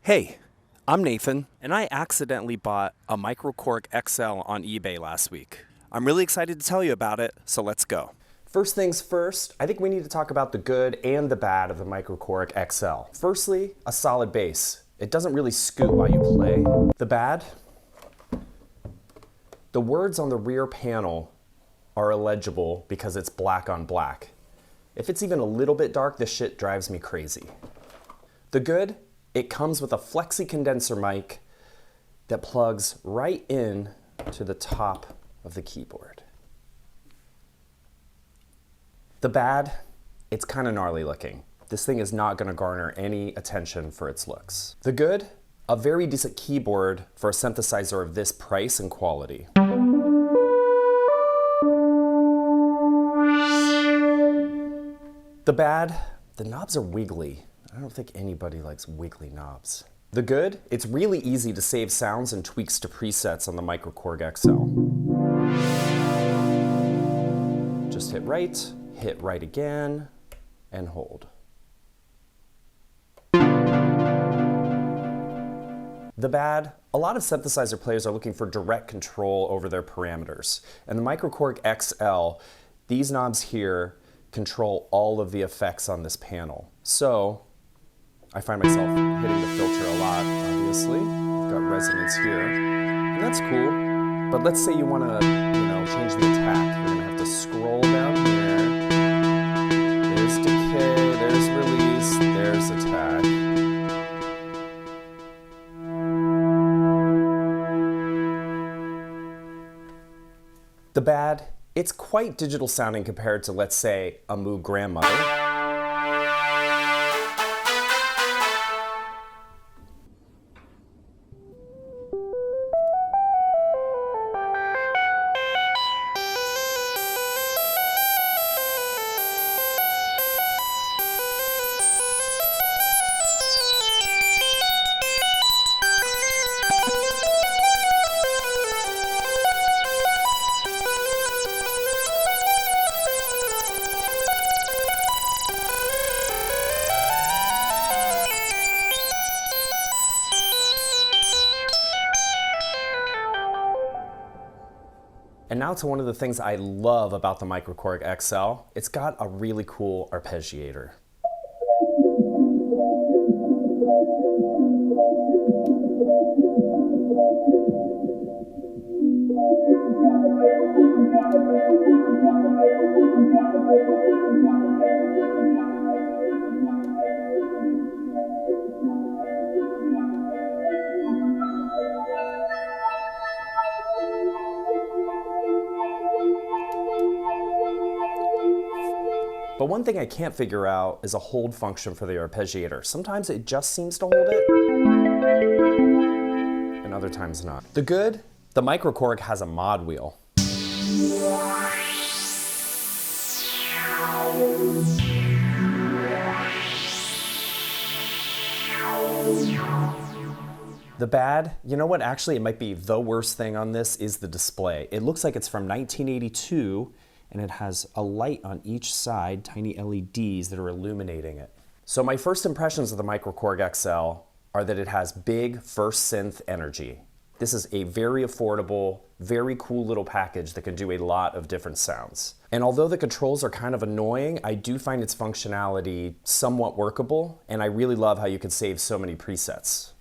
Hey, I'm Nathan, and I accidentally bought a MicroKorg XL on eBay last week. I'm really excited to tell you about it, so let's go. First things first, I think we need to talk about the good and the bad of the MicroKorg XL. Firstly, a solid bass. It doesn't really scoot while you play. The bad? The words on the rear panel are illegible because it's black on black. If it's even a little bit dark, this shit drives me crazy. The good? It comes with a flexi condenser mic that plugs right in to the top of the keyboard. The bad, it's kind of gnarly looking. This thing is not going to garner any attention for its looks. The good, a very decent keyboard for a synthesizer of this price and quality. The bad, the knobs are wiggly. I don't think anybody likes wiggly knobs. The good, it's really easy to save sounds and tweaks to presets on the MicroKorg XL. Just hit right again, and hold. The bad, a lot of synthesizer players are looking for direct control over their parameters. And the MicroKorg XL, these knobs here control all of the effects on this panel. So, I find myself hitting the filter a lot, obviously. I've got resonance here, and that's cool. But let's say you want to, change the attack. You're going to have to scroll down here. There's decay, there's release, there's attack. The bad, it's quite digital sounding compared to, let's say, a Moog Grandmother. And now to one of the things I love about the MicroKorg XL. It's got a really cool arpeggiator. But one thing I can't figure out is a hold function for the arpeggiator. Sometimes it just seems to hold it, and other times not. The good, the MicroKorg has a mod wheel. The bad, you know what, actually it might be the worst thing on this is the display. It looks like it's from 1982, and it has a light on each side, tiny LEDs that are illuminating it. So my first impressions of the MicroKorg XL are that it has big first synth energy. This is a very affordable, very cool little package that can do a lot of different sounds. And although the controls are kind of annoying, I do find its functionality somewhat workable, and I really love how you can save so many presets.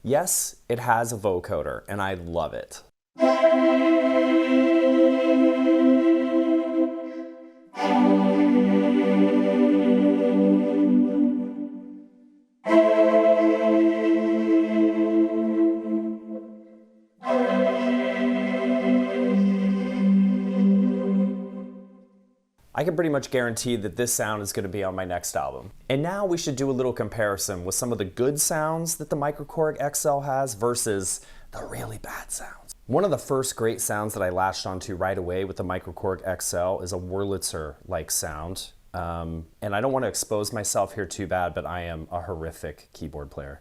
Yes, it has a vocoder, and I love it. I can pretty much guarantee that this sound is going to be on my next album. And now we should do a little comparison with some of the good sounds that the MicroKorg XL has versus the really bad sounds. One of the first great sounds that I latched onto right away with the MicroKorg XL is a Wurlitzer-like sound. And I don't want to expose myself here too bad, but I am a horrific keyboard player.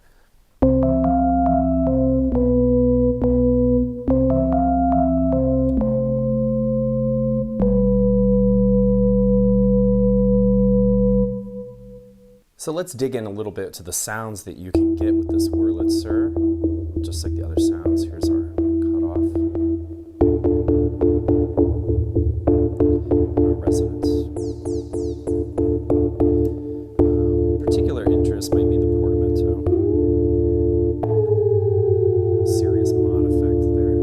So let's dig in a little bit to the sounds that you can get with this Wurlitzer. Just like the other sounds, here's our cutoff. Our resonance. Particular interest might be the portamento. Serious mod effect there.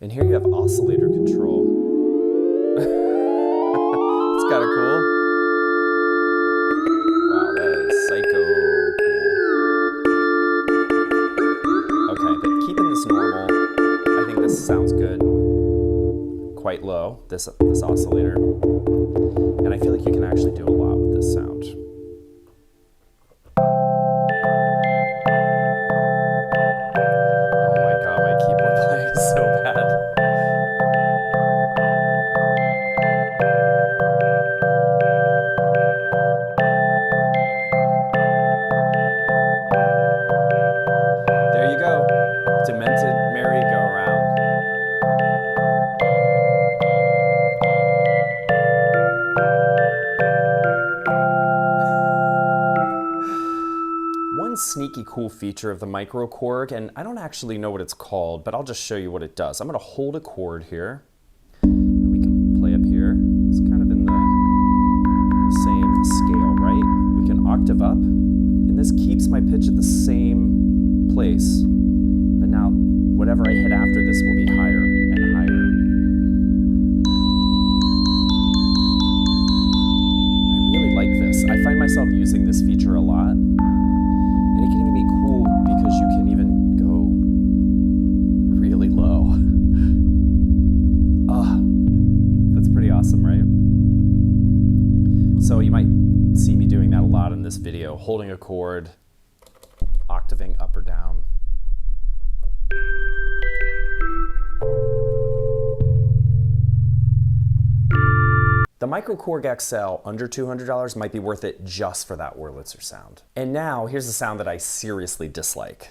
And here you have oscillator control. It's kind of cool. Wow, that is psycho cool. Okay, but keeping this normal, I think this sounds good. Quite low, this oscillator. And I feel like you can actually do a lot with this sound. Oh my god, my keyboard playing is so bad. There you go. Demented merry-go-round. One sneaky cool feature of the MicroKorg, and I don't actually know what it's called, but I'll just show you what it does. I'm going to hold a chord here, and we can play up here. It's kind of in the same scale, right? We can octave up, and this keeps my pitch at the same place. But now, whatever I hit after this will be higher and higher. I really like this. I find myself using this feature a lot. And it can even be cool because you can even go really low. That's pretty awesome, right? So you might see me doing that a lot in this video, holding a chord, octaving up or down. The MicroKorg XL, under $200, might be worth it just for that Wurlitzer sound. And now, here's a sound that I seriously dislike.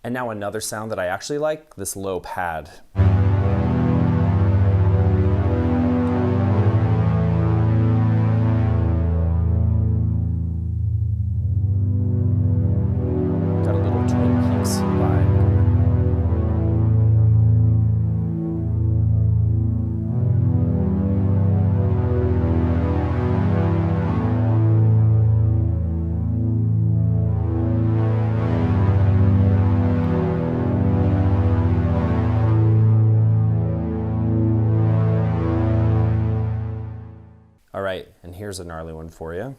And now another sound that I actually like, this low pad. All right, and here's a gnarly one for you.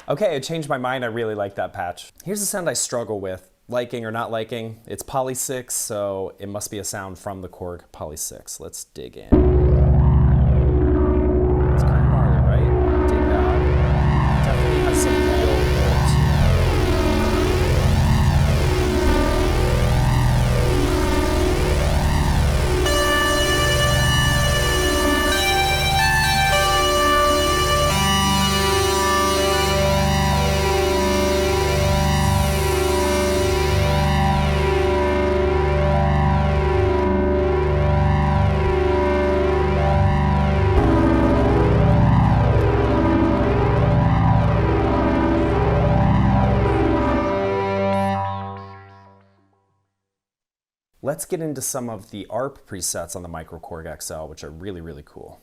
Okay, I changed my mind. I really like that patch. Here's a sound I struggle with, liking or not liking. It's Poly 6, so it must be a sound from the Korg Poly 6. Let's dig in. It's kind of gnarly, right? Dig that. Definitely has some real Let's get into some of the ARP presets on the MicroKorg XL, which are really, really cool.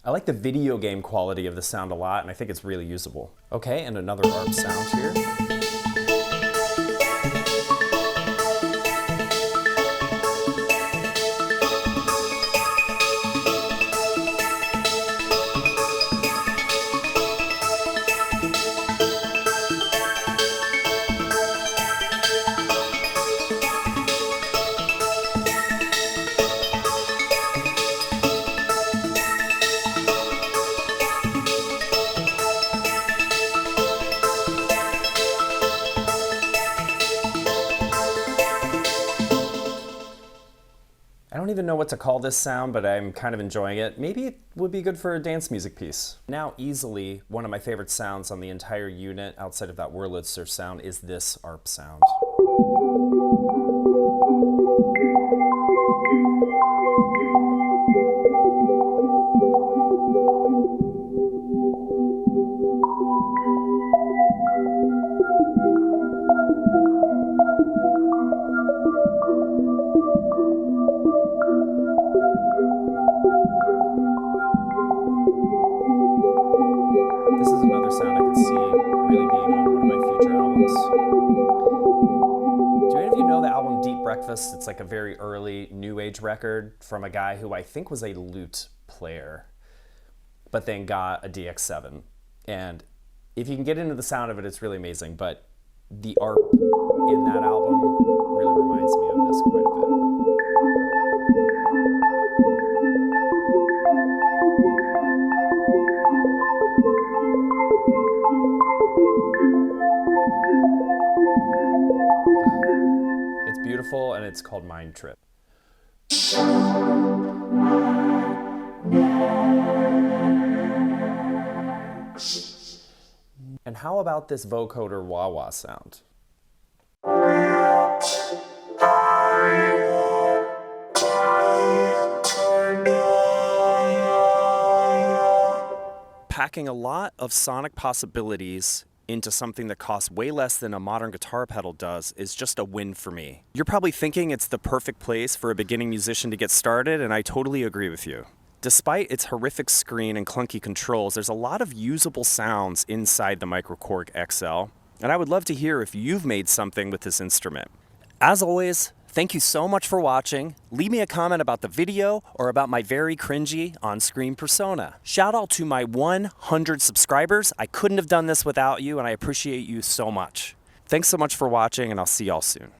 I like the video game quality of the sound a lot, and I think it's really usable. Okay, and another ARP sound here. I don't even know what to call this sound, but I'm kind of enjoying it. Maybe it would be good for a dance music piece. Now, easily, one of my favorite sounds on the entire unit, outside of that Wurlitzer sound, is this ARP sound. This is another sound I could see really being on one of my future albums. Do any of you know the album Deep Breakfast? It's like a very early new age record from a guy who I think was a lute player, but then got a DX7. And if you can get into the sound of it, it's really amazing. But the ARP in that album really reminds me of this quite a bit. It's beautiful, and it's called Mind Trip. And how about this Vocoder wah-wah sound? Packing a lot of sonic possibilities into something that costs way less than a modern guitar pedal does is just a win for me. You're probably thinking it's the perfect place for a beginning musician to get started, and I totally agree with you. Despite its horrific screen and clunky controls, there's a lot of usable sounds inside the MicroKorg XL, and I would love to hear if you've made something with this instrument. As always, thank you so much for watching. Leave me a comment about the video or about my very cringy on-screen persona. Shout out to my 100 subscribers. I couldn't have done this without you, and I appreciate you so much. Thanks so much for watching, and I'll see y'all soon.